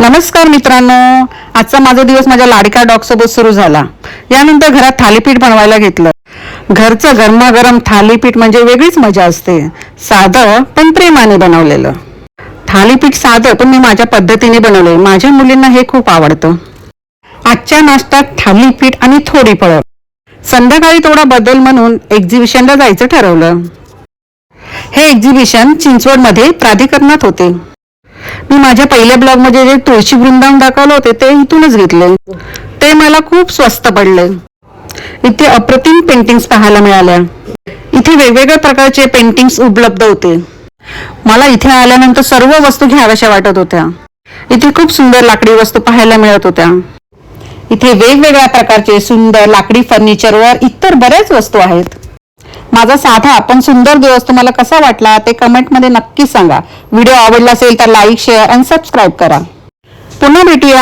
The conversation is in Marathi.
नमस्कार मित्रांनो, आजचा माझा दिवस माझ्या लाडक्या डॉग सोबत सुरू झाला. यानंतर घरात थालीपीठ बनवायला घेतलं. घरचं गरमागरम थालीपीठ म्हणजे वेगळीच मजा असते. साधं पण प्रेमाने बनवलेलं थालीपीठ. साधं पण मी माझ्या पद्धतीने बनवले. माझ्या मुलींना हे खूप आवडतं. आजच्या नाश्त्यात थालीपीठ आणि थोडी फळं. संध्याकाळी थोडा बदल म्हणून एक्झिबिशनला जायचं ठरवलं. हे एक्झिबिशन चिंचवडमध्ये प्राधिकरणात होते. मी माझ्या पहिल्या ब्लॉग मध्ये जे तुळशी वृंदावन दाखवलं होते ते इथूनच घेतले. ते मला खूप स्वस्त पडले. इथे अप्रतिम पेंटिंग्स पाहायला मिळाल्या. इथे वेगवेगळ्या प्रकारचे पेंटिंग्स उपलब्ध होते. मला इथे आल्यानंतर सर्व वस्तू घ्याव्याशा वाटत होत्या. इथे खूप सुंदर लाकडी वस्तू पाहायला मिळत होत्या. इथे वेगवेगळ्या प्रकारचे सुंदर लाकडी फर्निचर वर इतर बऱ्याच वस्तू आहेत. माझा साधा पण सुंदर दिवस तुम्हाला कसा वाटला ते कमेंटमध्ये नक्की सांगा. व्हिडिओ आवडला असेल तर लाईक, शेअर आणि सबस्क्राईब करा. पुन्हा भेटूया.